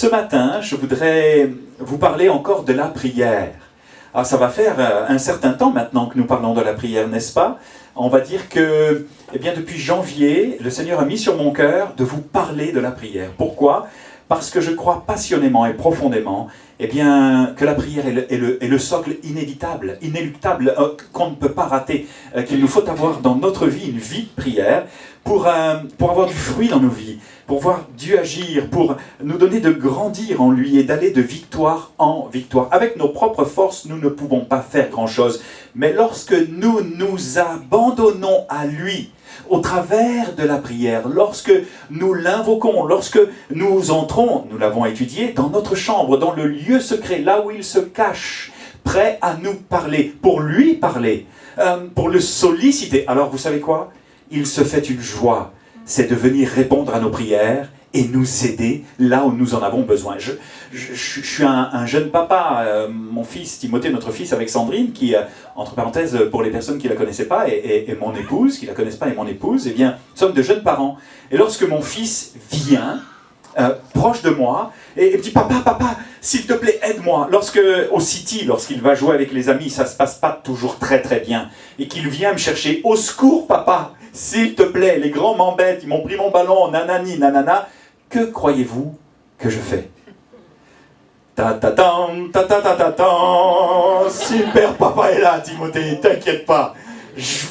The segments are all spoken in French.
Ce matin, je voudrais vous parler encore de la prière. Alors, ça va faire un certain temps maintenant que nous parlons de la prière, n'est-ce pas? On va dire que, depuis janvier, le Seigneur a mis sur mon cœur de vous parler de la prière. Pourquoi? Parce que je crois passionnément et profondément que la prière est le socle inéluctable, qu'on ne peut pas rater, qu'il nous faut avoir dans notre vie, une vie de prière, pour avoir du fruit dans nos vies, pour voir Dieu agir, pour nous donner de grandir en lui et d'aller de victoire en victoire. Avec nos propres forces, nous ne pouvons pas faire grand-chose, mais lorsque nous nous abandonnons à lui, au travers de la prière, lorsque nous l'invoquons, lorsque nous entrons, nous l'avons étudié, dans notre chambre, dans le lieu secret, là où il se cache, prêt à nous parler, pour lui parler, pour le solliciter. Alors vous savez quoi? Il se fait une joie, c'est de venir répondre à nos prières et nous aider là où nous en avons besoin. Je suis un jeune papa, mon fils Timothée, notre fils avec Sandrine, qui, entre parenthèses, pour les personnes qui ne la connaissaient pas, et mon épouse, qui ne la connaissent pas, et mon épouse, nous sommes de jeunes parents. Et lorsque mon fils vient, proche de moi, et me dit « Papa, s'il te plaît, aide-moi ». Au City, lorsqu'il va jouer avec les amis, ça ne se passe pas toujours très très bien, et qu'il vient me chercher « Au secours, papa, s'il te plaît, les grands m'embêtent, ils m'ont pris mon ballon, nanani, nanana ». Que croyez-vous que je fais? Ta-ta-tam, ta-ta-ta-ta-tam. Super, papa est là, Timothée, t'inquiète pas. Je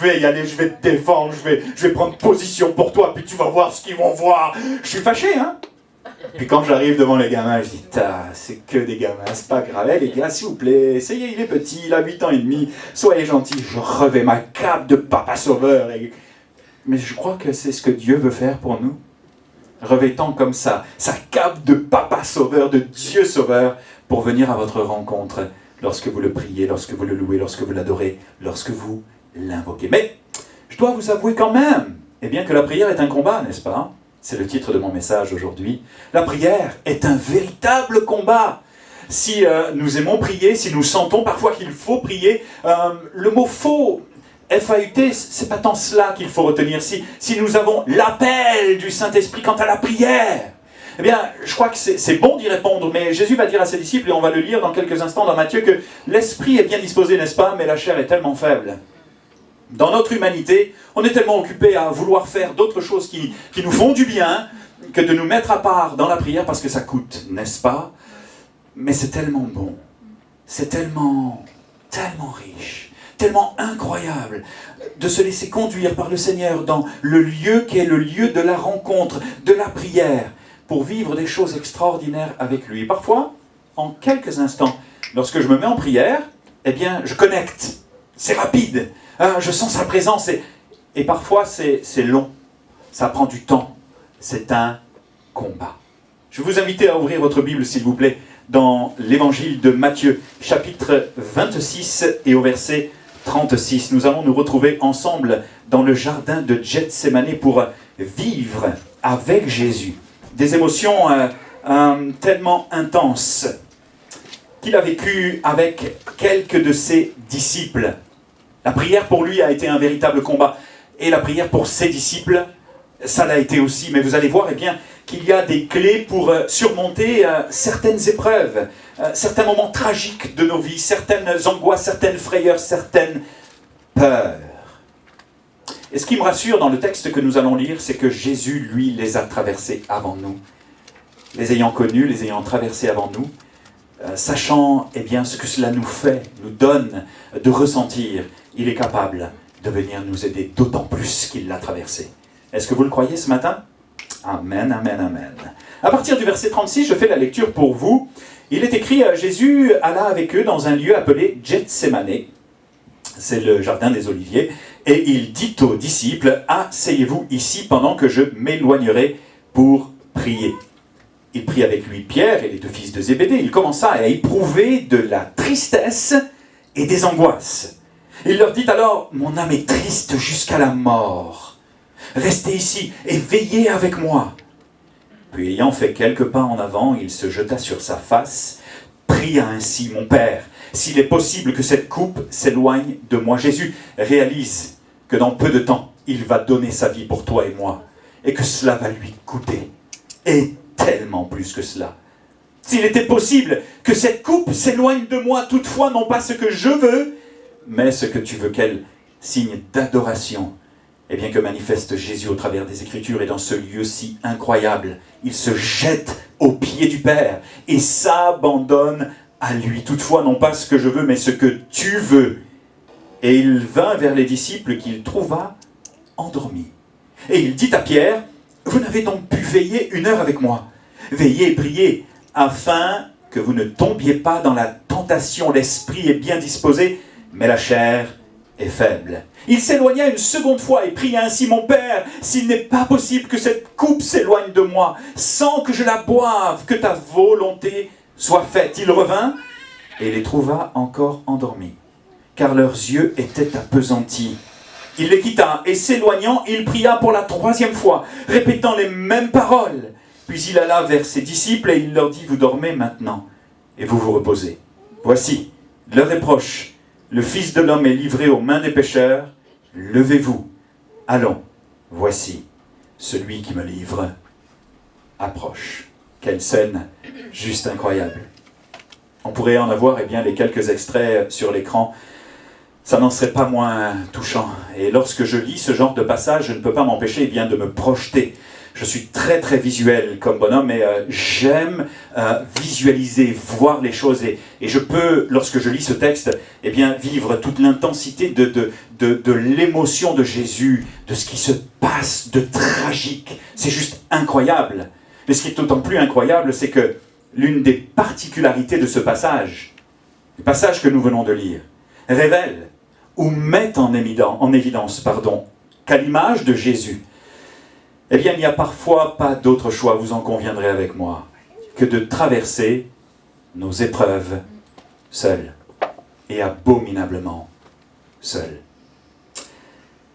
vais y aller, je vais te défendre, je vais prendre position pour toi, puis tu vas voir ce qu'ils vont voir. Je suis fâché, hein? Puis quand j'arrive devant les gamins, je dis, c'est que des gamins, c'est pas grave. Les gars, s'il vous plaît, essayez, il est petit, il a 8 ans et demi, soyez gentils. Je revais ma cape de papa sauveur. Mais je crois que c'est ce que Dieu veut faire pour nous. Revêtant comme ça sa cape de papa sauveur, de Dieu sauveur, pour venir à votre rencontre lorsque vous le priez, lorsque vous le louez, lorsque vous l'adorez, lorsque vous l'invoquez. Mais je dois vous avouer quand même, que la prière est un combat, n'est-ce pas? C'est le titre de mon message aujourd'hui. La prière est un véritable combat. Si nous aimons prier, si nous sentons parfois qu'il faut prier, le mot « faux », FAUT, c'est pas tant cela qu'il faut retenir. Si nous avons l'appel du Saint-Esprit quant à la prière, je crois que c'est bon d'y répondre, mais Jésus va dire à ses disciples, et on va le lire dans quelques instants dans Matthieu, que l'esprit est bien disposé, n'est-ce pas, mais la chair est tellement faible. Dans notre humanité, on est tellement occupé à vouloir faire d'autres choses qui nous font du bien, que de nous mettre à part dans la prière parce que ça coûte, n'est-ce pas? Mais c'est tellement bon, c'est tellement riche, tellement incroyable de se laisser conduire par le Seigneur dans le lieu qui est le lieu de la rencontre, de la prière, pour vivre des choses extraordinaires avec lui. Parfois, en quelques instants, lorsque je me mets en prière, je connecte, c'est rapide, je sens sa présence, et parfois c'est long, ça prend du temps, c'est un combat. Je vais vous inviter à ouvrir votre Bible, s'il vous plaît, dans l'évangile de Matthieu, chapitre 26 et au verset 36. Nous allons nous retrouver ensemble dans le jardin de Gethsémané pour vivre avec Jésus des émotions tellement intenses qu'il a vécues avec quelques de ses disciples. La prière pour lui a été un véritable combat, et la prière pour ses disciples, ça l'a été aussi. Mais vous allez voir qu'il y a des clés pour surmonter certaines épreuves, certains moments tragiques de nos vies, certaines angoisses, certaines frayeurs, certaines peurs. Et ce qui me rassure dans le texte que nous allons lire, c'est que Jésus, lui, les a traversés avant nous. Les ayant connus, les ayant traversés avant nous, sachant ce que cela nous fait, nous donne de ressentir, il est capable de venir nous aider d'autant plus qu'il l'a traversé. Est-ce que vous le croyez ce matin? Amen, amen, amen. À partir du verset 36, je fais la lecture pour vous. Il est écrit, Jésus alla avec eux dans un lieu appelé Gethsémané, c'est le jardin des Oliviers, et il dit aux disciples, asseyez-vous ici pendant que je m'éloignerai pour prier. Il prit avec lui Pierre et les 2 fils de Zébédée. Il commença à éprouver de la tristesse et des angoisses. Il leur dit alors, mon âme est triste jusqu'à la mort. Restez ici et veillez avec moi. Puis ayant fait quelques pas en avant, il se jeta sur sa face, pria ainsi, mon Père, s'il est possible que cette coupe s'éloigne de moi. Jésus réalise que dans peu de temps, il va donner sa vie pour toi et moi, et que cela va lui coûter tellement plus que cela. S'il était possible que cette coupe s'éloigne de moi, toutefois non pas ce que je veux, mais ce que tu veux qu'elle, signe d'adoration, eh bien que manifeste Jésus au travers des Écritures et dans ce lieu si incroyable. Il se jette aux pieds du Père et s'abandonne à lui. Toutefois, non pas ce que je veux, mais ce que tu veux. Et il vint vers les disciples qu'il trouva endormis. Et il dit à Pierre, « Vous n'avez donc pu veiller 1 heure avec moi. Veillez et priez, afin que vous ne tombiez pas dans la tentation. L'esprit est bien disposé, mais la chair est faible. » Il s'éloigna une seconde fois et pria ainsi, « Mon Père, s'il n'est pas possible que cette coupe s'éloigne de moi, sans que je la boive, que ta volonté soit faite. » Il revint et les trouva encore endormis, car leurs yeux étaient appesantis. Il les quitta et s'éloignant, il pria pour la 3e fois, répétant les mêmes paroles. Puis il alla vers ses disciples et il leur dit, « Vous dormez maintenant et vous vous reposez. Voici, l'heure est proche. Le Fils de l'homme est livré aux mains des pécheurs. Levez-vous. Allons, voici, celui qui me livre approche. » Quelle scène juste incroyable. On pourrait en avoir les quelques extraits sur l'écran. Ça n'en serait pas moins touchant. Et lorsque je lis ce genre de passage, je ne peux pas m'empêcher de me projeter. Je suis très très visuel comme bonhomme et j'aime visualiser, voir les choses. Et je peux, lorsque je lis ce texte, vivre toute l'intensité de l'émotion de Jésus, de ce qui se passe de tragique. C'est juste incroyable. Mais ce qui est d'autant plus incroyable, c'est que l'une des particularités de ce passage, le passage que nous venons de lire, révèle ou met en évidence qu'à l'image de Jésus, il n'y a parfois pas d'autre choix, vous en conviendrez avec moi, que de traverser nos épreuves seuls et abominablement seuls.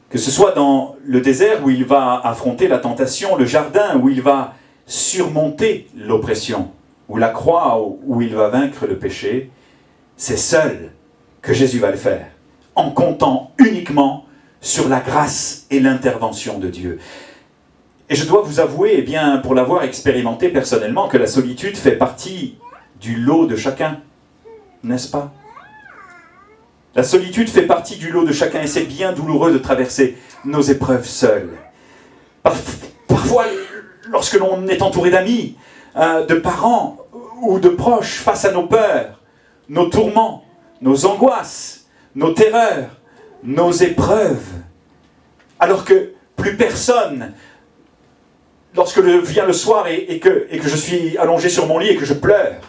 Que ce soit dans le désert où il va affronter la tentation, le jardin où il va surmonter l'oppression, ou la croix où il va vaincre le péché, c'est seul que Jésus va le faire, en comptant uniquement sur la grâce et l'intervention de Dieu. Et je dois vous avouer, pour l'avoir expérimenté personnellement, que la solitude fait partie du lot de chacun, n'est-ce pas? La solitude fait partie du lot de chacun et c'est bien douloureux de traverser nos épreuves seuls. Parfois, lorsque l'on est entouré d'amis, de parents ou de proches face à nos peurs, nos tourments, nos angoisses, nos terreurs, nos épreuves, alors que plus personne, lorsque vient le soir et que je suis allongé sur mon lit et que je pleure,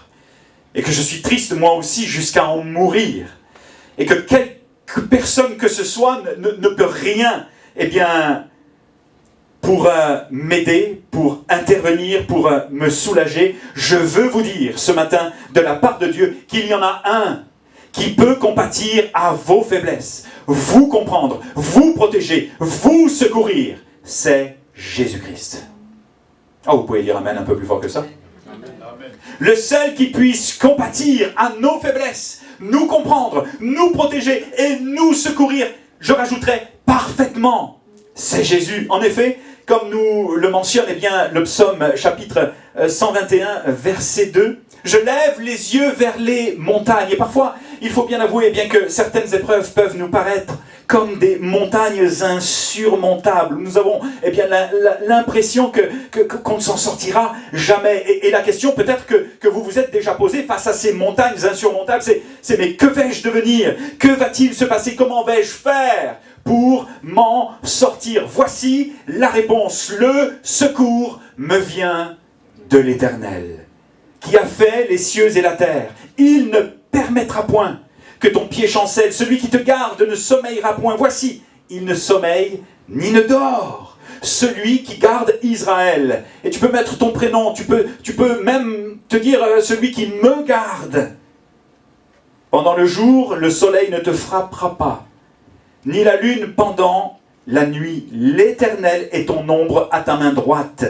et que je suis triste moi aussi jusqu'à en mourir, et que quelque personne que ce soit ne peut rien, pour m'aider, pour intervenir, pour me soulager, je veux vous dire ce matin, de la part de Dieu, qu'il y en a un qui peut compatir à vos faiblesses, vous comprendre, vous protéger, vous secourir. C'est Jésus-Christ. Oh, vous pouvez dire Amen un peu plus fort que ça. Amen. Le seul qui puisse compatir à nos faiblesses, nous comprendre, nous protéger et nous secourir, je rajouterai parfaitement, c'est Jésus. En effet, comme nous le mentionne le psaume chapitre 121, verset 2, « Je lève les yeux vers les montagnes. » Et parfois, il faut bien avouer que certaines épreuves peuvent nous paraître comme des montagnes insurmontables. Nous avons l'impression qu'on ne s'en sortira jamais. Et la question peut-être que vous vous êtes déjà posée face à ces montagnes insurmontables, c'est mais que vais-je devenir? Que va-t-il se passer? Comment vais-je faire pour m'en sortir? Voici la réponse. Le secours me vient de l'Éternel, qui a fait les cieux et la terre. Il ne permettra point que ton pied chancelle. Celui qui te garde ne sommeillera point. Voici, il ne sommeille ni ne dort. Celui qui garde Israël. Et tu peux mettre ton prénom, tu peux même te dire celui qui me garde. Pendant le jour, le soleil ne te frappera pas, ni la lune pendant la nuit. L'Éternel est ton ombre à ta main droite.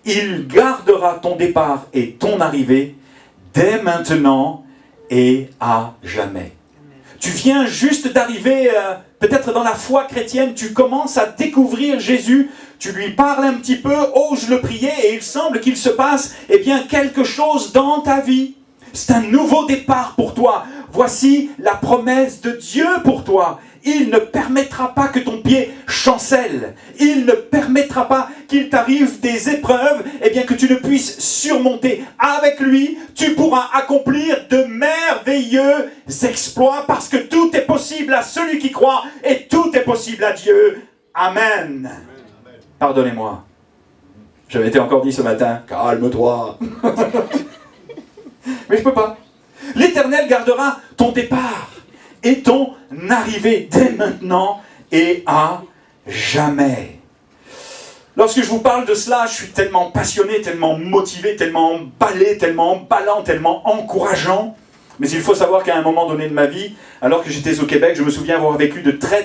Il gardera ton départ et ton arrivée dès maintenant et à jamais. Tu viens juste d'arriver, peut-être dans la foi chrétienne, tu commences à découvrir Jésus, tu lui parles un petit peu, ose le prier et il semble qu'il se passe quelque chose dans ta vie. C'est un nouveau départ pour toi. Voici la promesse de Dieu pour toi. Il ne permettra pas que ton pied chancelle. Il ne permettra pas qu'il t'arrive des épreuves que tu ne puisses surmonter. Avec lui, tu pourras accomplir de merveilleux exploits parce que tout est possible à celui qui croit et tout est possible à Dieu. Amen. Pardonnez-moi. J'avais été encore dit ce matin, calme-toi. Mais je peux pas. L'Éternel gardera ton départ et ton arrivée dès maintenant et à jamais. Lorsque je vous parle de cela, je suis tellement passionné, tellement motivé, tellement emballé, tellement emballant, tellement encourageant. Mais il faut savoir qu'à un moment donné de ma vie, alors que j'étais au Québec, je me souviens avoir vécu de très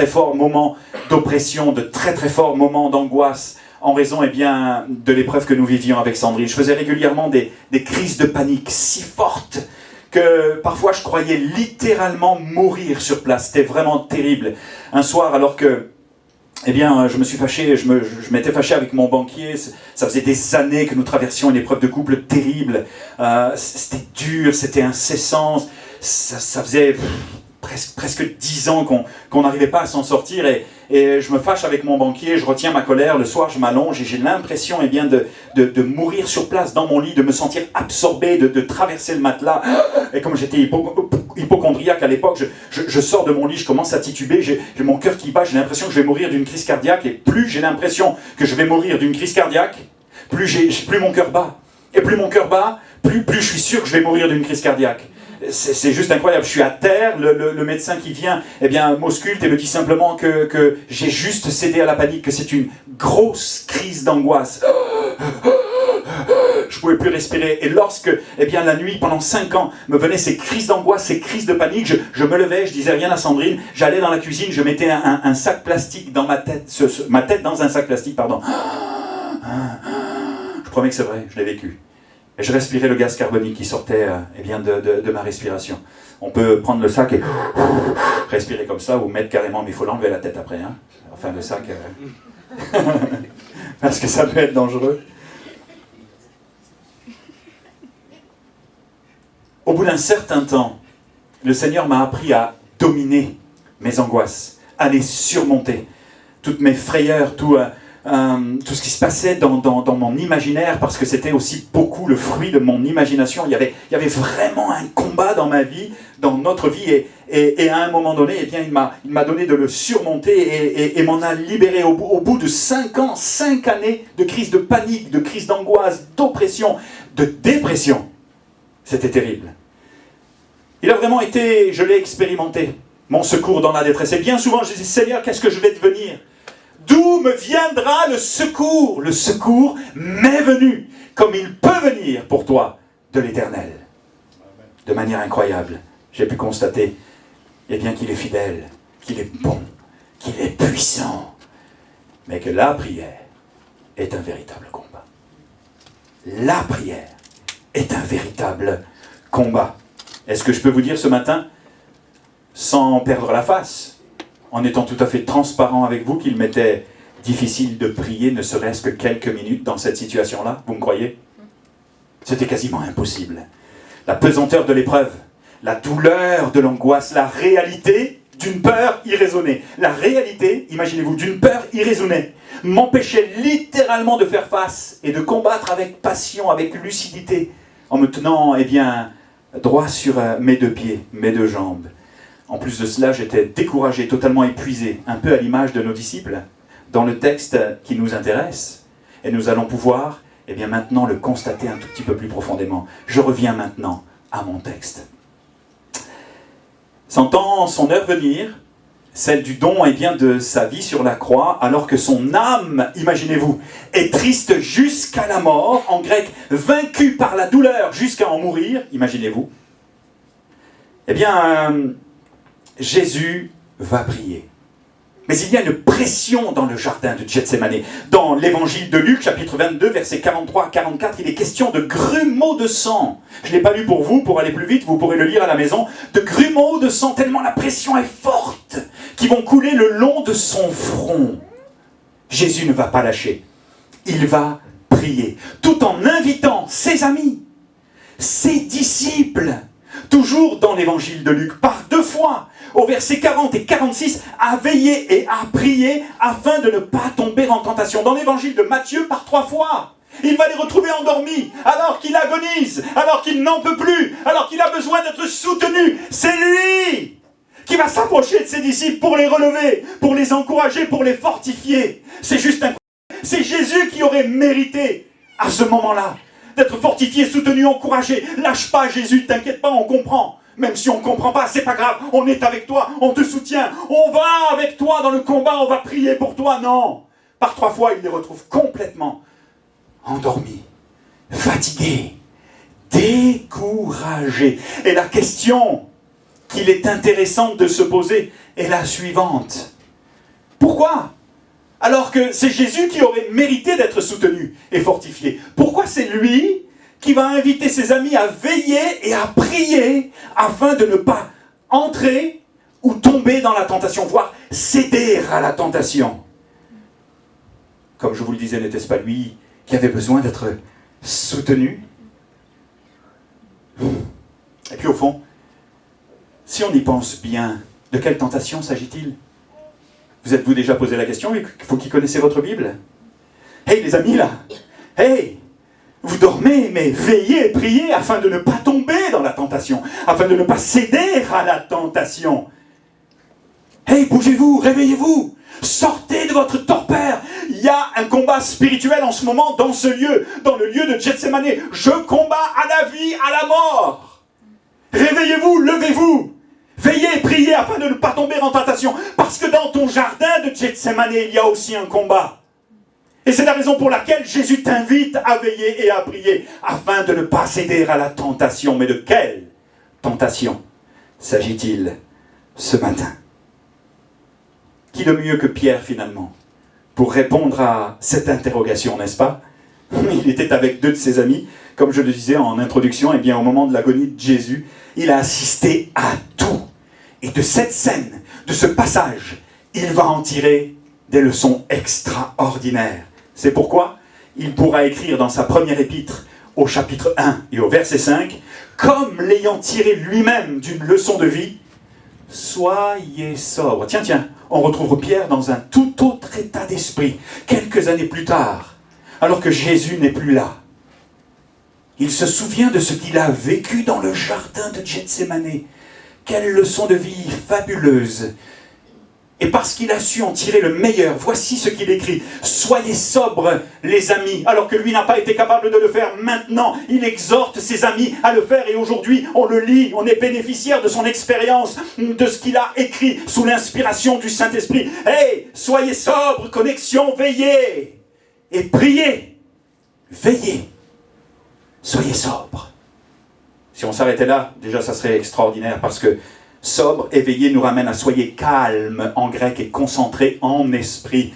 forts moments d'oppression, de très forts moments d'angoisse, en raison de l'épreuve que nous vivions avec Sandrine. Je faisais régulièrement des crises de panique si fortes que parfois je croyais littéralement mourir sur place. C'était vraiment terrible. Un soir, alors que je me suis fâché, je m'étais fâché avec mon banquier. Ça faisait des années que nous traversions une épreuve de couple terrible. C'était dur, c'était incessant. Ça faisait presque 10 ans qu'on n'arrivait pas à s'en sortir. Et je me fâche avec mon banquier, je retiens ma colère. Le soir, je m'allonge et j'ai l'impression de mourir sur place dans mon lit, de me sentir absorbé, de traverser le matelas. Et comme j'étais hypocondriaque à l'époque, je sors de mon lit, je commence à tituber, j'ai mon cœur qui bat, j'ai l'impression que je vais mourir d'une crise cardiaque. Et plus j'ai l'impression que je vais mourir d'une crise cardiaque, plus mon cœur bat. Et plus mon cœur bat, plus je suis sûr que je vais mourir d'une crise cardiaque. C'est juste incroyable, je suis à terre, le médecin qui vient m'ausculte et me dit simplement que j'ai juste cédé à la panique, que c'est une grosse crise d'angoisse. Je ne pouvais plus respirer. Et lorsque, la nuit, pendant 5 ans, me venaient ces crises d'angoisse, ces crises de panique, je me levais, je disais rien à Sandrine, j'allais dans la cuisine, je mettais un sac plastique dans ma tête, ma tête dans un sac plastique, pardon. Je promets que c'est vrai, je l'ai vécu. Et je respirais le gaz carbonique qui sortait de ma respiration. On peut prendre le sac et respirer comme ça ou mettre carrément, mais il faut l'enlever la tête après. Hein. Enfin, le sac, parce que ça peut être dangereux. Au bout d'un certain temps, le Seigneur m'a appris à dominer mes angoisses, à les surmonter. Toutes mes frayeurs, tout ce qui se passait dans mon imaginaire, parce que c'était aussi beaucoup le fruit de mon imagination. Il y avait vraiment un combat dans ma vie, dans notre vie, et à un moment donné, il m'a donné de le surmonter et m'en a libéré au bout de 5 ans, 5 années de crise de panique, de crise d'angoisse, d'oppression, de dépression. C'était terrible. Il a vraiment été, je l'ai expérimenté, mon secours dans la détresse. Et bien souvent, je dis, Seigneur, qu'est-ce que je vais devenir ? D'où me viendra le secours ? Le secours m'est venu, comme il peut venir pour toi, de l'Éternel. De manière incroyable, j'ai pu constater qu'il est fidèle, qu'il est bon, qu'il est puissant, mais que la prière est un véritable combat. La prière est un véritable combat. Est-ce que je peux vous dire ce matin, sans perdre la face, en étant tout à fait transparent avec vous, qu'il m'était difficile de prier ne serait-ce que quelques minutes dans cette situation-là? Vous me croyez? C'était quasiment impossible. La pesanteur de l'épreuve, la douleur de l'angoisse, la réalité d'une peur irraisonnée. La réalité, imaginez-vous, d'une peur irraisonnée m'empêchait littéralement de faire face et de combattre avec passion, avec lucidité, en me tenant droit sur mes 2 pieds, mes 2 jambes. En plus de cela, j'étais découragé, totalement épuisé, un peu à l'image de nos disciples, dans le texte qui nous intéresse. Et nous allons pouvoir maintenant le constater un tout petit peu plus profondément. Je reviens maintenant à mon texte. Sentant son heure venir, celle du don de sa vie sur la croix, alors que son âme, imaginez-vous, est triste jusqu'à la mort, en grec, vaincue par la douleur jusqu'à en mourir, imaginez-vous, Jésus va prier. Mais il y a une pression dans le jardin de Gethsémani. Dans l'évangile de Luc, chapitre 22, versets 43 à 44, il est question de grumeaux de sang. Je ne l'ai pas lu pour vous, pour aller plus vite, vous pourrez le lire à la maison. De grumeaux de sang, tellement la pression est forte, qui vont couler le long de son front. Jésus ne va pas lâcher. Il va prier, tout en invitant ses amis, ses disciples, toujours dans l'évangile de Luc, par 2 fois, au verset 40 et 46, à veiller et à prier afin de ne pas tomber en tentation. Dans l'évangile de Matthieu, par 3 fois. Il va les retrouver endormis, alors qu'il agonise, alors qu'il n'en peut plus, alors qu'il a besoin d'être soutenu. C'est lui qui va s'approcher de ses disciples pour les relever, pour les encourager, pour les fortifier. C'est juste incroyable. C'est Jésus qui aurait mérité, à ce moment-là, d'être fortifié, soutenu, encouragé. Lâche pas Jésus, t'inquiète pas, on comprend. Même si on ne comprend pas, c'est pas grave, on est avec toi, on te soutient, on va avec toi dans le combat, on va prier pour toi. Non, par 3 fois, il les retrouve complètement endormis, fatigués, découragés. Et la question qu'il est intéressant de se poser est la suivante. Pourquoi ? Alors que c'est Jésus qui aurait mérité d'être soutenu et fortifié. Pourquoi c'est lui qui va inviter ses amis à veiller et à prier afin de ne pas entrer ou tomber dans la tentation, voire céder à la tentation? Comme je vous le disais, n'était-ce pas lui qui avait besoin d'être soutenu? Et puis au fond, si on y pense bien, de quelle tentation s'agit-il? Vous êtes-vous déjà posé la question? Il faut qu'ils connaissent votre Bible. Hey les amis là, hey, vous dormez, mais veillez et priez afin de ne pas tomber dans la tentation, afin de ne pas céder à la tentation. Hey, bougez-vous, réveillez-vous, sortez de votre torpeur. Il y a un combat spirituel en ce moment dans ce lieu, dans le lieu de Gethsémane. Je combats à la vie, à la mort. Réveillez-vous, levez-vous. Veillez et priez afin de ne pas tomber en tentation. Parce que dans ton jardin de Gethsémane, il y a aussi un combat. Et c'est la raison pour laquelle Jésus t'invite à veiller et à prier, afin de ne pas céder à la tentation. Mais de quelle tentation s'agit-il ce matin? Qui de mieux que Pierre finalement pour répondre à cette interrogation, n'est-ce pas? Il était avec 2 de ses amis, comme je le disais en introduction, et bien au moment de l'agonie de Jésus, il a assisté à tout. Et de cette scène, de ce passage, il va en tirer des leçons extraordinaires. C'est pourquoi il pourra écrire dans sa première épître, au chapitre 1 et au verset 5, comme l'ayant tiré lui-même d'une leçon de vie, soyez sobre. Tiens, on retrouve Pierre dans un tout autre état d'esprit, quelques années plus tard, alors que Jésus n'est plus là. Il se souvient de ce qu'il a vécu dans le jardin de Gethsémane. Quelle leçon de vie fabuleuse! Et parce qu'il a su en tirer le meilleur, voici ce qu'il écrit. Soyez sobres, les amis, alors que lui n'a pas été capable de le faire maintenant. Il exhorte ses amis à le faire et aujourd'hui, on le lit, on est bénéficiaire de son expérience, de ce qu'il a écrit sous l'inspiration du Saint-Esprit. Hey, soyez sobres, connexion, veillez et priez. Veillez, soyez sobres. Si on s'arrêtait là, déjà ça serait extraordinaire parce que sobre, éveillé nous ramène à soyez calme en grec et concentré en esprit.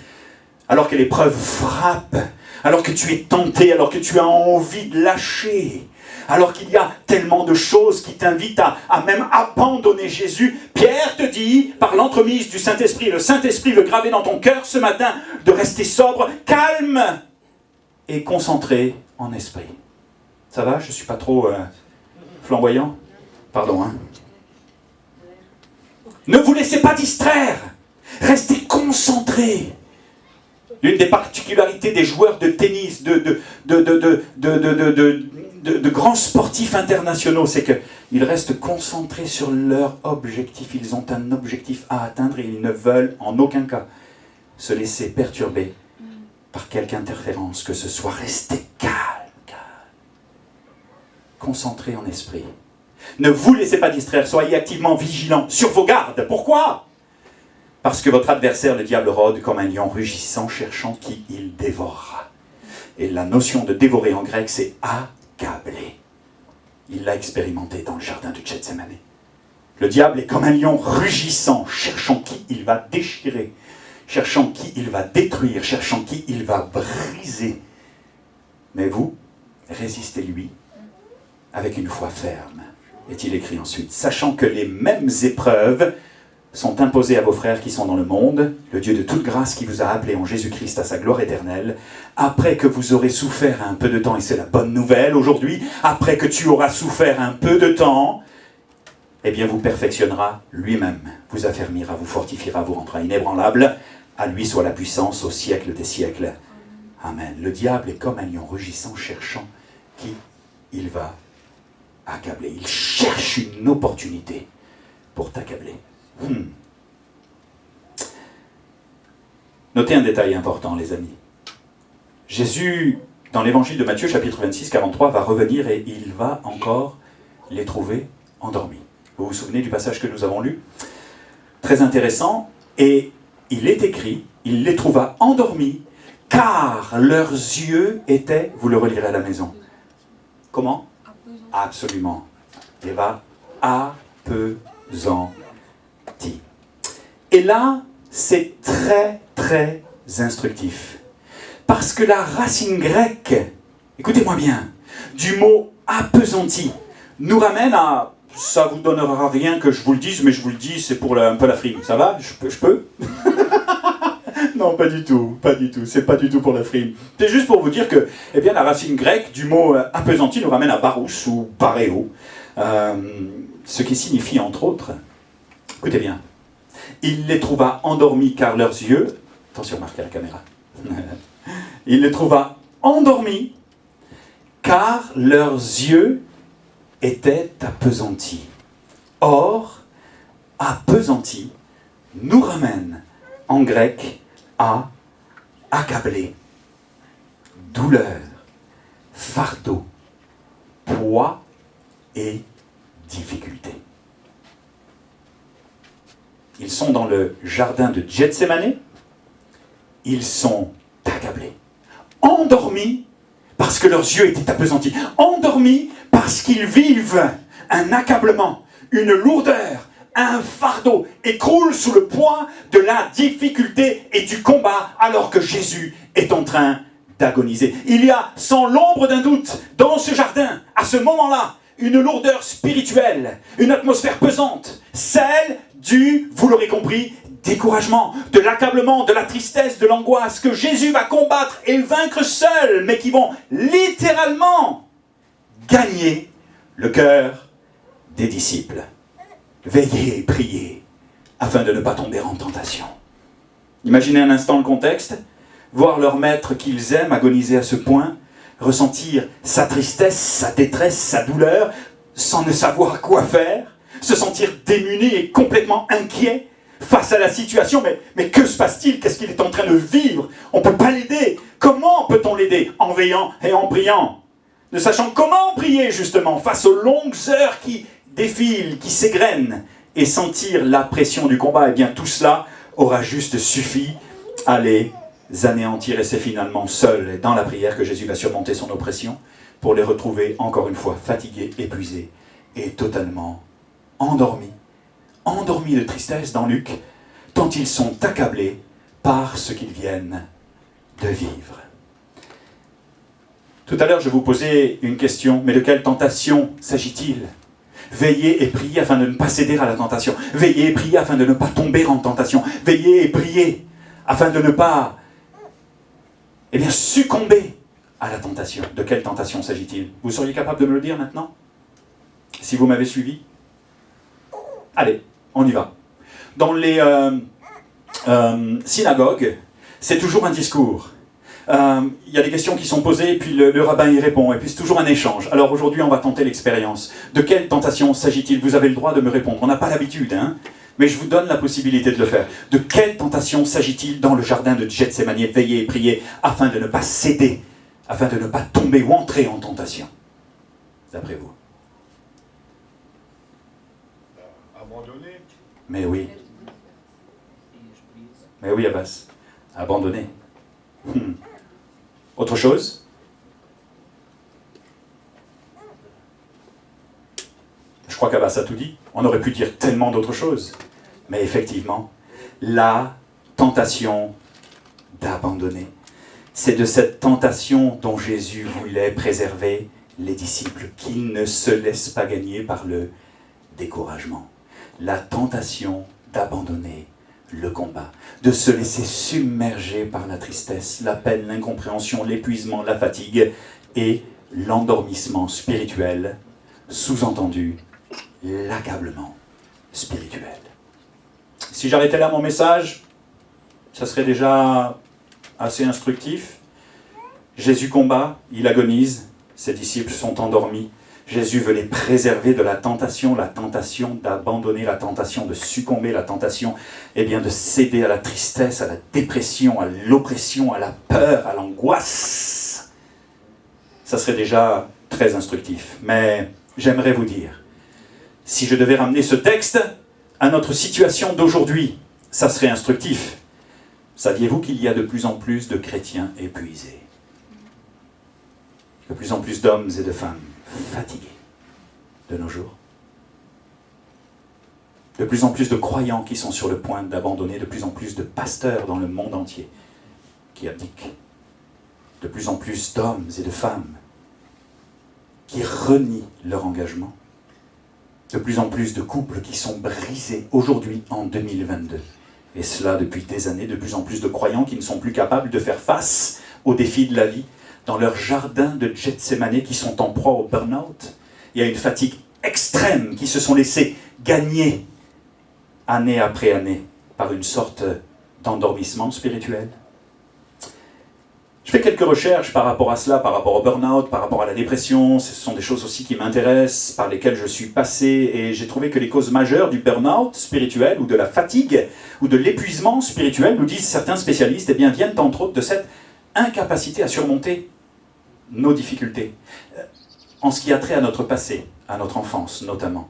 Alors que l'épreuve frappe, alors que tu es tenté, alors que tu as envie de lâcher, alors qu'il y a tellement de choses qui t'invitent à même abandonner Jésus, Pierre te dit, par l'entremise du Saint-Esprit, le Saint-Esprit veut graver dans ton cœur ce matin, de rester sobre, calme et concentré en esprit. Ça va? Je ne suis pas trop flamboyant? Pardon, hein? Ne vous laissez pas distraire. Restez concentrés. L'une des particularités des joueurs de tennis, de grands sportifs internationaux, c'est qu'ils restent concentrés sur leur objectif. Ils ont un objectif à atteindre et ils ne veulent en aucun cas se laisser perturber par quelque interférence que ce soit. Restez calme. Concentrés en esprit. Ne vous laissez pas distraire, soyez activement vigilants, sur vos gardes. Pourquoi? Parce que votre adversaire, le diable, rôde comme un lion rugissant, cherchant qui il dévorera. Et la notion de dévorer en grec, c'est accabler. Il l'a expérimenté dans le jardin de Gethsémane. Le diable est comme un lion rugissant, cherchant qui il va déchirer, cherchant qui il va détruire, cherchant qui il va briser. Mais vous, résistez-lui avec une foi ferme. Est-il écrit ensuite, sachant que les mêmes épreuves sont imposés à vos frères qui sont dans le monde, le Dieu de toute grâce qui vous a appelé en Jésus-Christ à sa gloire éternelle, après que vous aurez souffert un peu de temps, et c'est la bonne nouvelle aujourd'hui, après que tu auras souffert un peu de temps, eh bien vous perfectionnera lui-même, vous affermira, vous fortifiera, vous rendra inébranlable. À lui soit la puissance au siècle des siècles. Amen. Le diable est comme un lion rugissant, cherchant qui il va accabler. Il cherche une opportunité pour t'accabler. Notez un détail important, les amis. Jésus, dans l'évangile de Matthieu, chapitre 26, 43, va revenir et il va encore les trouver endormis. Vous vous souvenez du passage que nous avons lu? Très intéressant. Et il est écrit, il les trouva endormis, car leurs yeux étaient, vous le relirez à la maison. Comment? Absolument. Et va appesanti. Et là, c'est très, très instructif. Parce que la racine grecque, écoutez-moi bien, du mot appesanti, nous ramène à, ça vous donnera rien que je vous le dise, mais je vous le dis, c'est pour un peu la frime. Ça va? Je peux Non, pas du tout, c'est pas du tout pour la frime. C'est juste pour vous dire que, eh bien, la racine grecque du mot appesanti nous ramène à barous ou paréo, ce qui signifie, entre autres, écoutez bien, il les trouva endormis car leurs yeux, attention, marquez la caméra, il les trouva endormis car leurs yeux étaient appesantis. Or, appesanti nous ramène en grec à accabler, douleur, fardeau, poids et difficulté. Ils sont dans le jardin de Gethsémané, ils sont accablés, endormis parce que leurs yeux étaient appesantis, endormis parce qu'ils vivent un accablement, une lourdeur, un fardeau, et croulent sous le poids de la difficulté et du combat alors que Jésus est en train d'agoniser. Il y a, sans l'ombre d'un doute, dans ce jardin, à ce moment-là, une lourdeur spirituelle, une atmosphère pesante, celle du, vous l'aurez compris, découragement, de l'accablement, de la tristesse, de l'angoisse que Jésus va combattre et vaincre seul, mais qui vont littéralement gagner le cœur des disciples. Veillez et priez afin de ne pas tomber en tentation. Imaginez un instant le contexte, voir leur maître qu'ils aiment agoniser à ce point, ressentir sa tristesse, sa détresse, sa douleur, sans ne savoir quoi faire, se sentir démuni et complètement inquiet face à la situation. Mais que se passe-t-il? Qu'est-ce qu'il est en train de vivre? On ne peut pas l'aider. Comment peut-on l'aider? En veillant et en priant. Ne sachant comment prier justement face aux longues heures qui défilent, qui s'égrènent, et sentir la pression du combat. Eh bien tout cela aura juste suffi à les anéantir. Et c'est finalement seul et dans la prière que Jésus va surmonter son oppression pour les retrouver encore une fois fatigués, épuisés et totalement endormis de tristesse dans Luc, tant ils sont accablés par ce qu'ils viennent de vivre. Tout à l'heure, je vous posais une question, mais de quelle tentation s'agit-il? Veillez et priez afin de ne pas céder à la tentation. Veillez et priez afin de ne pas tomber en tentation. Veillez et priez afin de ne pas succomber à la tentation. De quelle tentation s'agit-il? Vous seriez capable de me le dire maintenant? Si vous m'avez suivi? Allez, on y va. Dans les synagogues, c'est toujours un discours. Il y a des questions qui sont posées, et puis le rabbin y répond, et puis c'est toujours un échange. Alors aujourd'hui, on va tenter l'expérience. De quelle tentation s'agit-il? Vous avez le droit de me répondre. On n'a pas l'habitude, hein, mais je vous donne la possibilité de le faire. De quelle tentation s'agit-il dans le jardin de Gethsémané? Veillez et priez afin de ne pas céder, afin de ne pas tomber ou entrer en tentation. D'après vous? Abandonner. Mais oui. Mais oui, Abbas. Abandonner. Autre chose? Je crois qu'Abbas a tout dit. On aurait pu dire tellement d'autres choses. Mais effectivement, la tentation d'abandonner. C'est de cette tentation dont Jésus voulait préserver les disciples, qu'ils ne se laissent pas gagner par le découragement. La tentation d'abandonner le combat, de se laisser submerger par la tristesse, la peine, l'incompréhension, l'épuisement, la fatigue et l'endormissement spirituel, sous-entendu l'accablement spirituel. Si j'arrêtais là mon message, ça serait déjà assez instructif. Jésus combat, il agonise, ses disciples sont endormis. Jésus veut les préserver de la tentation d'abandonner, la tentation de succomber, la tentation de céder à la tristesse, à la dépression, à l'oppression, à la peur, à l'angoisse. Ça serait déjà très instructif. Mais j'aimerais vous dire, si je devais ramener ce texte à notre situation d'aujourd'hui, ça serait instructif. Saviez-vous qu'il y a de plus en plus de chrétiens épuisés? De plus en plus d'hommes et de femmes fatigués de nos jours. De plus en plus de croyants qui sont sur le point d'abandonner, de plus en plus de pasteurs dans le monde entier qui abdiquent. De plus en plus d'hommes et de femmes qui renient leur engagement. De plus en plus de couples qui sont brisés aujourd'hui en 2022. Et cela depuis des années, de plus en plus de croyants qui ne sont plus capables de faire face aux défis de la vie dans leur jardin de Gethsémané, qui sont en proie au burn-out. Il y a une fatigue extrême, qui se sont laissés gagner année après année par une sorte d'endormissement spirituel. Je fais quelques recherches par rapport à cela, par rapport au burn-out, par rapport à la dépression. Ce sont des choses aussi qui m'intéressent, par lesquelles je suis passé, et j'ai trouvé que les causes majeures du burn-out spirituel, ou de la fatigue, ou de l'épuisement spirituel, nous disent certains spécialistes, viennent entre autres de cette incapacité à surmonter nos difficultés, en ce qui a trait à notre passé, à notre enfance notamment.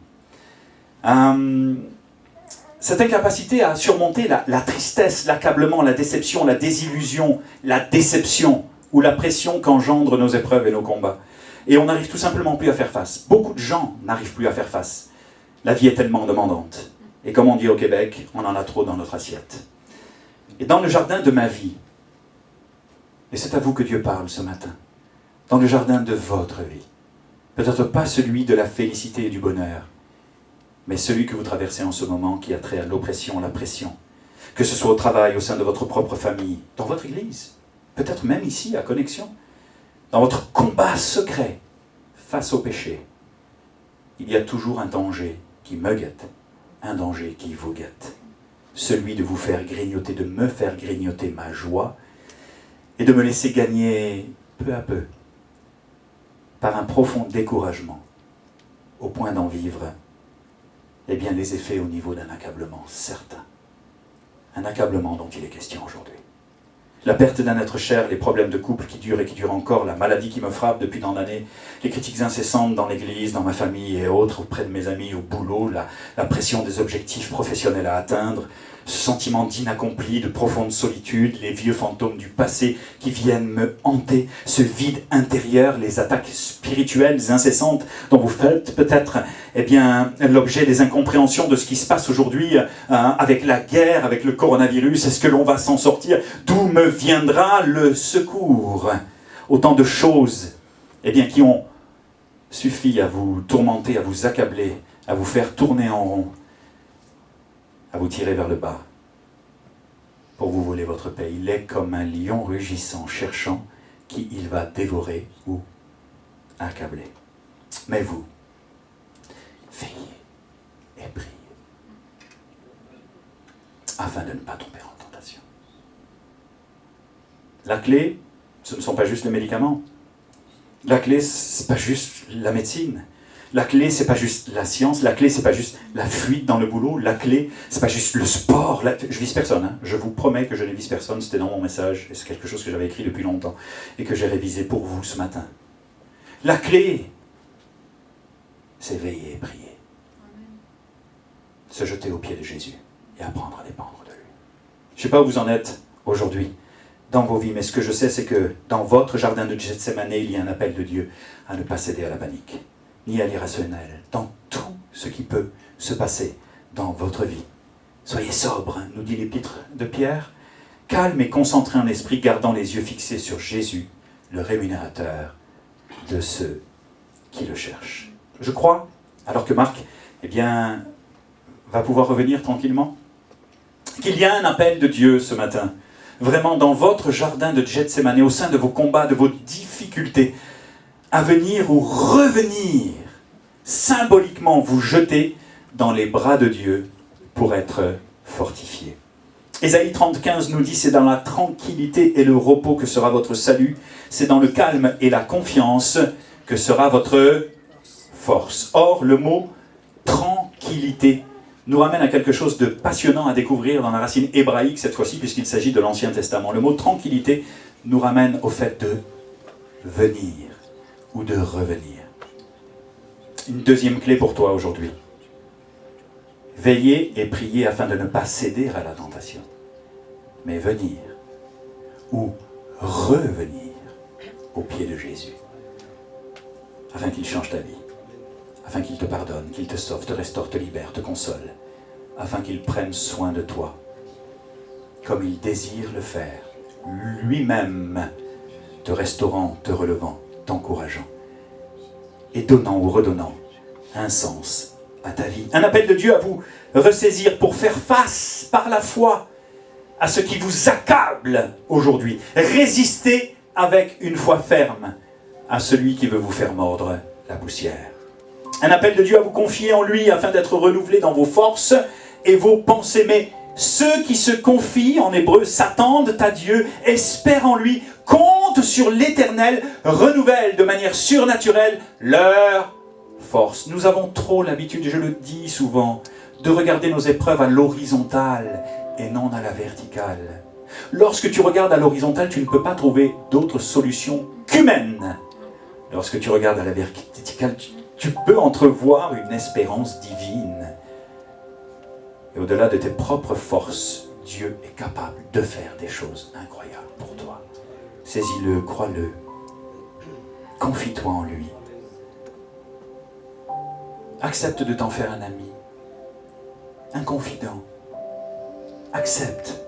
Cette incapacité à surmonter la tristesse, l'accablement, la déception, la désillusion, la déception ou la pression qu'engendrent nos épreuves et nos combats. Et on n'arrive tout simplement plus à faire face. Beaucoup de gens n'arrivent plus à faire face. La vie est tellement demandante. Et comme on dit au Québec, on en a trop dans notre assiette. Et dans le jardin de ma vie, et c'est à vous que Dieu parle ce matin, dans le jardin de votre vie, peut-être pas celui de la félicité et du bonheur, mais celui que vous traversez en ce moment, qui a trait à l'oppression, la pression, que ce soit au travail, au sein de votre propre famille, dans votre église, peut-être même ici, à Connexion, dans votre combat secret face au péché, il y a toujours un danger qui me guette, un danger qui vous guette, celui de vous faire grignoter, de me faire grignoter ma joie, et de me laisser gagner peu à peu, par un profond découragement, au point d'en vivre les effets au niveau d'un accablement certain. Un accablement dont il est question aujourd'hui. La perte d'un être cher, les problèmes de couple qui durent et qui durent encore, la maladie qui me frappe depuis tant d'années, les critiques incessantes dans l'église, dans ma famille et autres, auprès de mes amis, au boulot, la pression des objectifs professionnels à atteindre, ce sentiment d'inaccompli, de profonde solitude, les vieux fantômes du passé qui viennent me hanter, ce vide intérieur, les attaques spirituelles incessantes dont vous faites peut-être l'objet des incompréhensions de ce qui se passe aujourd'hui avec la guerre, avec le coronavirus. Est-ce que l'on va s'en sortir? D'où me viendra le secours? Autant de choses qui ont suffi à vous tourmenter, à vous accabler, à vous faire tourner en rond, à vous tirer vers le bas, pour vous voler votre paix. Il est comme un lion rugissant, cherchant qui il va dévorer ou accabler. Mais vous, veillez et priez, afin de ne pas tomber en tentation. La clé, ce ne sont pas juste les médicaments. La clé, ce n'est pas juste la médecine. La clé, c'est pas juste la science. La clé, c'est pas juste la fuite dans le boulot. La clé, c'est pas juste le sport. Je vise personne, hein. Je vous promets que je ne vise personne. C'était dans mon message et c'est quelque chose que j'avais écrit depuis longtemps et que j'ai révisé pour vous ce matin. La clé, c'est veiller et prier. Se jeter aux pieds de Jésus et apprendre à dépendre de lui. Je ne sais pas où vous en êtes aujourd'hui dans vos vies, mais ce que je sais, c'est que dans votre jardin de Gethsémané, il y a un appel de Dieu à ne pas céder à la panique, ni à l'irrationnel, dans tout ce qui peut se passer dans votre vie. Soyez sobre, nous dit l'épître de Pierre, calme et concentré en esprit, gardant les yeux fixés sur Jésus, le rémunérateur de ceux qui le cherchent. Je crois, alors que Marc va pouvoir revenir tranquillement, qu'il y a un appel de Dieu ce matin, vraiment dans votre jardin de Gethsémane, au sein de vos combats, de vos difficultés, à venir ou revenir, symboliquement vous jeter dans les bras de Dieu pour être fortifié. Ésaïe 30,15 nous dit, c'est dans la tranquillité et le repos que sera votre salut, c'est dans le calme et la confiance que sera votre force. Or, le mot tranquillité nous ramène à quelque chose de passionnant à découvrir dans la racine hébraïque cette fois-ci, puisqu'il s'agit de l'Ancien Testament. Le mot tranquillité nous ramène au fait de venir ou de revenir. Une deuxième clé pour toi aujourd'hui. Veillez et priez afin de ne pas céder à la tentation, mais venir ou revenir aux pieds de Jésus, afin qu'il change ta vie, afin qu'il te pardonne, qu'il te sauve, te restaure, te libère, te console, afin qu'il prenne soin de toi, comme il désire le faire, lui-même, te restaurant, te relevant, t'encourageant, et donnant ou redonnant un sens à ta vie. Un appel de Dieu à vous ressaisir pour faire face par la foi à ce qui vous accable aujourd'hui. Résistez avec une foi ferme à celui qui veut vous faire mordre la poussière. Un appel de Dieu à vous confier en lui afin d'être renouvelé dans vos forces et vos pensées. Mais ceux qui se confient, en hébreu, s'attendent à Dieu, espèrent en lui, comptent sur l'Éternel, renouvellent de manière surnaturelle leur force. Nous avons trop l'habitude, je le dis souvent, de regarder nos épreuves à l'horizontale et non à la verticale. Lorsque tu regardes à l'horizontale, tu ne peux pas trouver d'autre solution qu'humaine. Lorsque tu regardes à la verticale, tu peux entrevoir une espérance divine. Et au-delà de tes propres forces, Dieu est capable de faire des choses incroyables pour toi. Saisis-le, crois-le. Confie-toi en lui. Accepte de t'en faire un ami, un confident. Accepte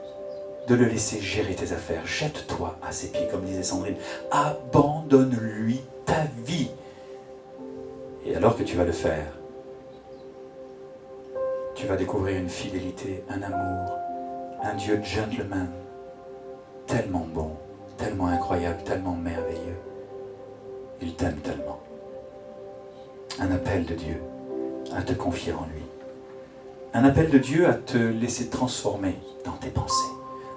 de le laisser gérer tes affaires. Jette-toi à ses pieds, comme disait Sandrine. Abandonne-lui ta vie. Et alors que tu vas le faire, tu vas découvrir une fidélité, un amour, un Dieu gentleman, tellement bon, tellement incroyable, tellement merveilleux. Il t'aime tellement. Un appel de Dieu à te confier en lui. Un appel de Dieu à te laisser transformer dans tes pensées,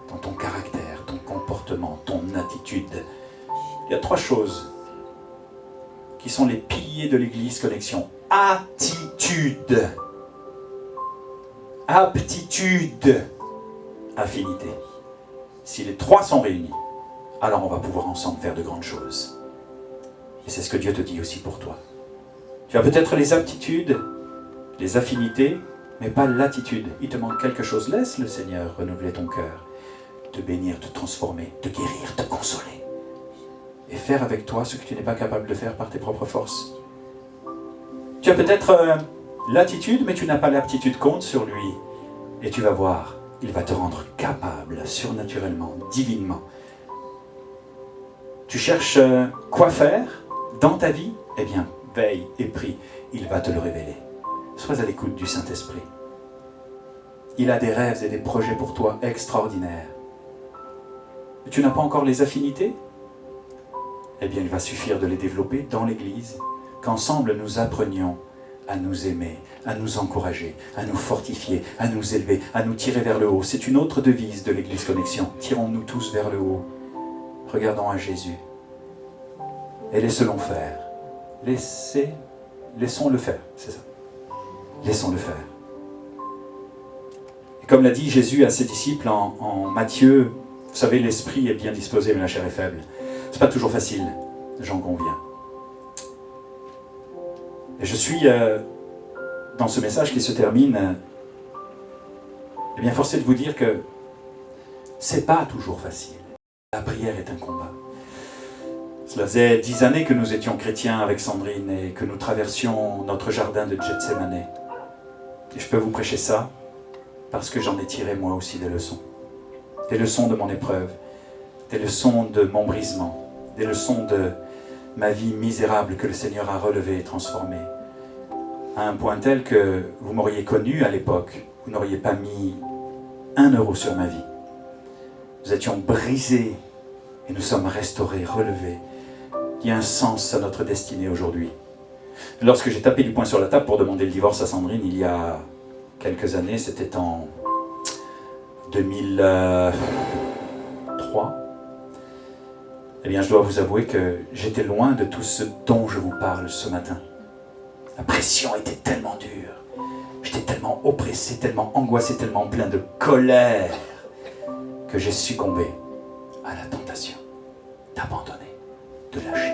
dans ton caractère, ton comportement, ton attitude. Il y a 3 choses qui sont les piliers de l'Église Connexion. Attitude, aptitude, affinité. Si les 3 sont réunis, alors on va pouvoir ensemble faire de grandes choses. Et c'est ce que Dieu te dit aussi pour toi. Tu as peut-être les aptitudes, les affinités, mais pas l'attitude. Il te manque quelque chose. Laisse le Seigneur renouveler ton cœur, te bénir, te transformer, te guérir, te consoler. Et faire avec toi ce que tu n'es pas capable de faire par tes propres forces. Tu as peut-être l'attitude, mais tu n'as pas l'aptitude. Compte sur lui. Et tu vas voir, il va te rendre capable, surnaturellement, divinement. Tu cherches quoi faire dans ta vie? Eh bien, veille et prie. Il va te le révéler. Sois à l'écoute du Saint-Esprit. Il a des rêves et des projets pour toi extraordinaires. Tu n'as pas encore les affinités? Eh bien, il va suffire de les développer dans l'Église, qu'ensemble nous apprenions à nous aimer, à nous encourager, à nous fortifier, à nous élever, à nous tirer vers le haut. C'est une autre devise de l'Église Connexion. Tirons-nous tous vers le haut. Regardons à Jésus. Et laissons-le faire. Laissons-le faire, c'est ça. Laissons-le faire. Et comme l'a dit Jésus à ses disciples en Matthieu, vous savez, l'esprit est bien disposé, mais la chair est faible. C'est pas toujours facile, j'en conviens. Et je suis, dans ce message qui se termine, eh bien, forcé de vous dire que c'est pas toujours facile. La prière est un combat. Cela faisait 10 années que nous étions chrétiens avec Sandrine et que nous traversions notre jardin de Gethsémane. Et je peux vous prêcher ça parce que j'en ai tiré moi aussi des leçons. Des leçons de mon épreuve, des leçons de mon brisement, des leçons de ma vie misérable que le Seigneur a relevée et transformée. À un point tel que vous m'auriez connu à l'époque, vous n'auriez pas mis 1 euro sur ma vie. Nous étions brisés et nous sommes restaurés, relevés. Il y a un sens à notre destinée aujourd'hui. Lorsque j'ai tapé du poing sur la table pour demander le divorce à Sandrine, il y a quelques années, c'était en 2003, eh bien je dois vous avouer que j'étais loin de tout ce dont je vous parle ce matin. La pression était tellement dure, j'étais tellement oppressé, tellement angoissé, tellement plein de colère, que j'ai succombé à la tentation d'abandonner, de lâcher.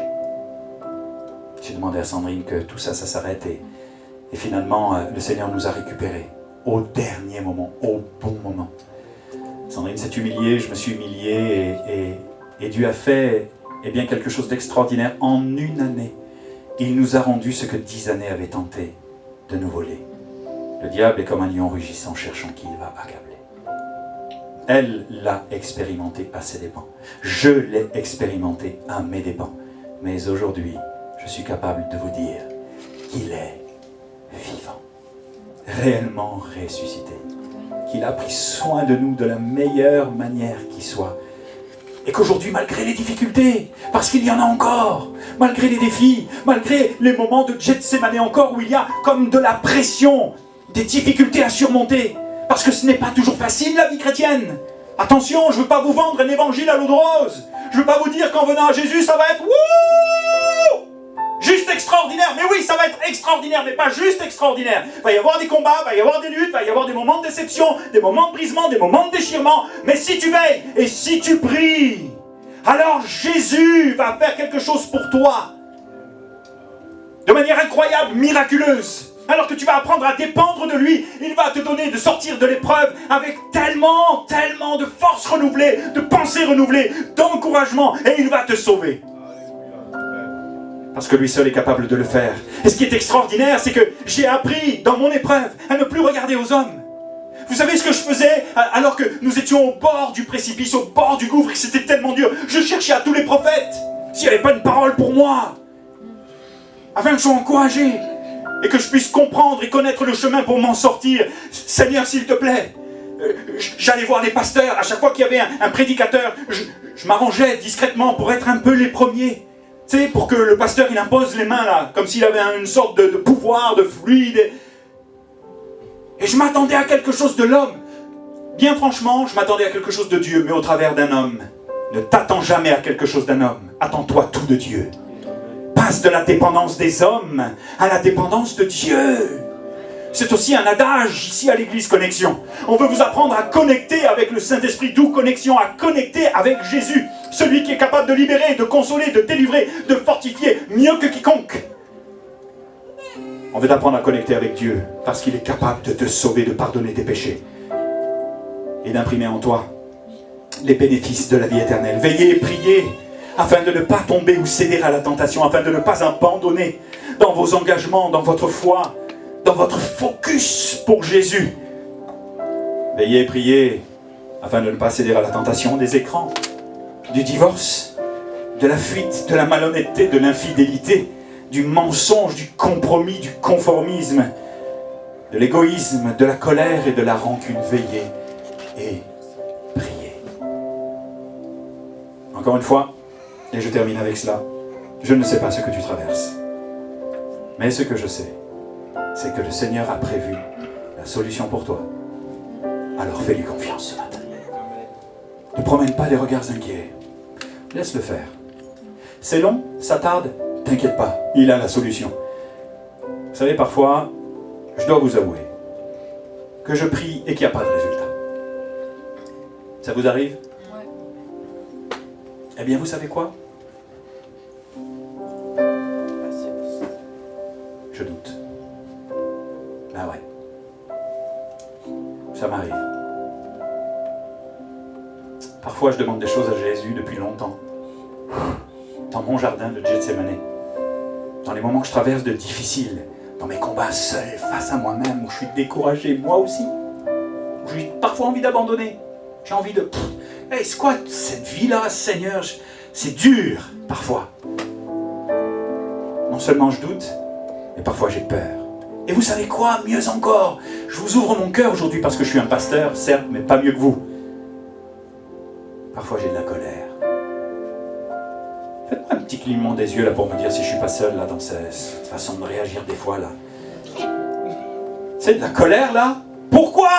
J'ai demandé à Sandrine que tout ça, ça s'arrête et finalement, le Seigneur nous a récupérés au dernier moment, au bon moment. Sandrine s'est humiliée, je me suis humilié et Dieu a fait bien, quelque chose d'extraordinaire. En une année, il nous a rendu ce que 10 années avaient tenté de nous voler. Le diable est comme un lion rugissant cherchant qui il va accabler. Elle l'a expérimenté à ses dépens. Je l'ai expérimenté à mes dépens. Mais aujourd'hui, je suis capable de vous dire qu'il est vivant, réellement ressuscité, qu'il a pris soin de nous de la meilleure manière qui soit. Et qu'aujourd'hui, malgré les difficultés, parce qu'il y en a encore, malgré les défis, malgré les moments de Gethsémane encore où il y a comme de la pression, des difficultés à surmonter, parce que ce n'est pas toujours facile la vie chrétienne. Attention, je ne veux pas vous vendre un évangile à l'eau de rose. Je ne veux pas vous dire qu'en venant à Jésus, ça va être wouh, juste extraordinaire. Mais oui, ça va être extraordinaire, mais pas juste extraordinaire. Il va y avoir des combats, il va y avoir des luttes, il va y avoir des moments de déception, des moments de brisement, des moments de déchirement. Mais si tu veilles et si tu pries, alors Jésus va faire quelque chose pour toi. De manière incroyable, miraculeuse. Alors que tu vas apprendre à dépendre de lui, il va te donner de sortir de l'épreuve avec tellement de force renouvelée, de pensée renouvelée, d'encouragement, et il va te sauver. Parce que lui seul est capable de le faire. Et ce qui est extraordinaire, c'est que j'ai appris dans mon épreuve à ne plus regarder aux hommes. Vous savez ce que je faisais alors que nous étions au bord du précipice, au bord du gouffre, et que c'était tellement dur. Je cherchais à tous les prophètes, s'il n'y avait pas une parole pour moi, afin que je sois encouragé. Et que je puisse comprendre et connaître le chemin pour m'en sortir. Seigneur, s'il te plaît. J'allais voir les pasteurs. À chaque fois qu'il y avait un prédicateur, je m'arrangeais discrètement pour être un peu les premiers. Tu sais, pour que le pasteur, il impose les mains là, comme s'il avait une sorte de pouvoir, de fluide. Et je m'attendais à quelque chose de l'homme. Bien franchement, je m'attendais à quelque chose de Dieu, mais au travers d'un homme. Ne t'attends jamais à quelque chose d'un homme. Attends-toi tout de Dieu. Passe de la dépendance des hommes à la dépendance de Dieu. C'est aussi un adage ici à l'église Connexion. On veut vous apprendre à connecter avec le Saint-Esprit, d'où Connexion, à connecter avec Jésus, celui qui est capable de libérer, de consoler, de délivrer, de fortifier, mieux que quiconque. On veut t'apprendre à connecter avec Dieu, parce qu'il est capable de te sauver, de pardonner tes péchés, et d'imprimer en toi les bénéfices de la vie éternelle. Veillez et priez, afin de ne pas tomber ou céder à la tentation, afin de ne pas abandonner dans vos engagements, dans votre foi, dans votre focus pour Jésus. Veillez et priez, afin de ne pas céder à la tentation des écrans, du divorce, de la fuite, de la malhonnêteté, de l'infidélité, du mensonge, du compromis, du conformisme, de l'égoïsme, de la colère et de la rancune. Veillez et priez. Encore une fois, et je termine avec cela, je ne sais pas ce que tu traverses. Mais ce que je sais, c'est que le Seigneur a prévu la solution pour toi. Alors fais-lui confiance ce matin. Ne promène pas des regards inquiets. Laisse-le faire. C'est long, ça tarde, t'inquiète pas, il a la solution. Vous savez, parfois, je dois vous avouer que je prie et qu'il n'y a pas de résultat. Ça vous arrive ? Ouais. Eh bien, vous savez quoi ? Je doute. Ben ouais. Ça m'arrive. Parfois, je demande des choses à Jésus depuis longtemps. Dans mon jardin de Gethsémane. Dans les moments que je traverse de difficiles. Dans mes combats seuls face à moi-même, où je suis découragé, moi aussi. Où j'ai parfois envie d'abandonner. J'ai envie de... Hey, c'est quoi cette vie-là, Seigneur ? C'est dur, parfois. Non seulement je doute, mais parfois j'ai peur. Et vous savez quoi? Mieux encore, je vous ouvre mon cœur aujourd'hui parce que je suis un pasteur, certes, mais pas mieux que vous. Parfois j'ai de la colère. Faites-moi un petit clignement des yeux là pour me dire si je suis pas seul là dans cette façon de réagir des fois là. C'est de la colère là? Pourquoi?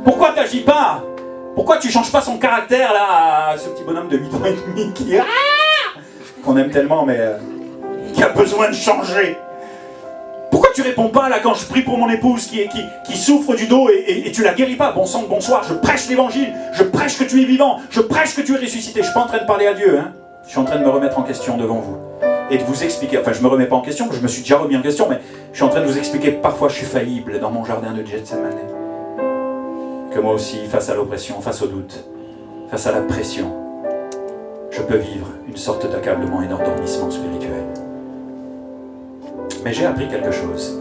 Pourquoi t'agis pas? Pourquoi tu changes pas son caractère là, ce petit bonhomme de 8 ans et demi qui qu'on aime tellement mais qui a besoin de changer? Pourquoi tu réponds pas là quand je prie pour mon épouse qui souffre du dos et tu la guéris pas? Bon sang de bonsoir, je prêche l'évangile, je prêche que tu es vivant, je prêche que tu es ressuscité. Je suis pas en train de parler à Dieu, hein. Je suis en train de me remettre en question devant vous et de vous expliquer, enfin je me remets pas en question, je me suis déjà remis en question, mais je suis en train de vous expliquer que parfois je suis faillible dans mon jardin de Gethsémane. Que moi aussi, face à l'oppression, face au doute, face à la pression, je peux vivre une sorte d'accablement et d'endormissement spirituel. Mais j'ai appris quelque chose.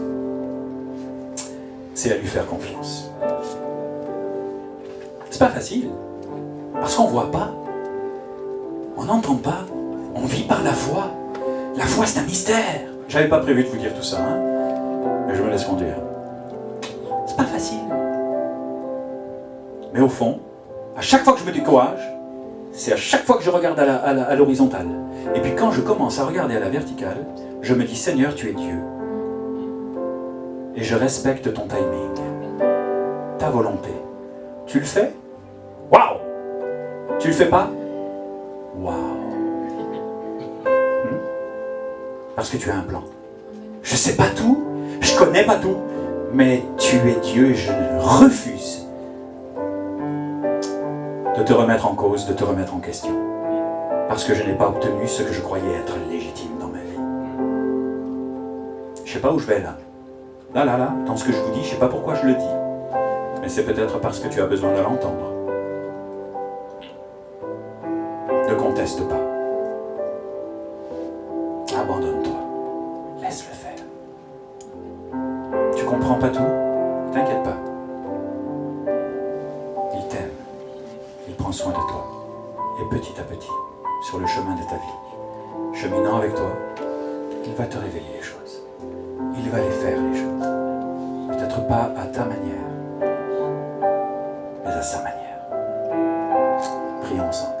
C'est à lui faire confiance. C'est pas facile. Parce qu'on voit pas. On n'entend pas. On vit par la foi. La foi, c'est un mystère. J'avais pas prévu de vous dire tout ça, hein. Mais je me laisse conduire. C'est pas facile. Mais au fond, à chaque fois que je me décourage, c'est à chaque fois que je regarde à l'horizontale. Et puis quand je commence à regarder à la verticale, je me dis, Seigneur, tu es Dieu. Et je respecte ton timing, ta volonté. Tu le fais? Waouh! Tu le fais pas? Waouh! Parce que tu as un plan. Je sais pas tout, je connais pas tout, mais tu es Dieu et je refuse de te remettre en cause, de te remettre en question. Parce que je n'ai pas obtenu ce que je croyais être légitime dans ma vie. Je sais pas où je vais là. Là, dans ce que je vous dis, je sais pas pourquoi je le dis. Mais c'est peut-être parce que tu as besoin de l'entendre. Ne conteste pas. Abandonne-toi. Laisse-le faire. Tu comprends pas tout? T'inquiète pas. Il t'aime. Il prend soin de toi. Et petit à petit, sur le chemin de ta vie, cheminant avec toi, il va te révéler les choses. Il va les faire, les choses. Peut-être pas à ta manière, mais à sa manière. Prions ensemble.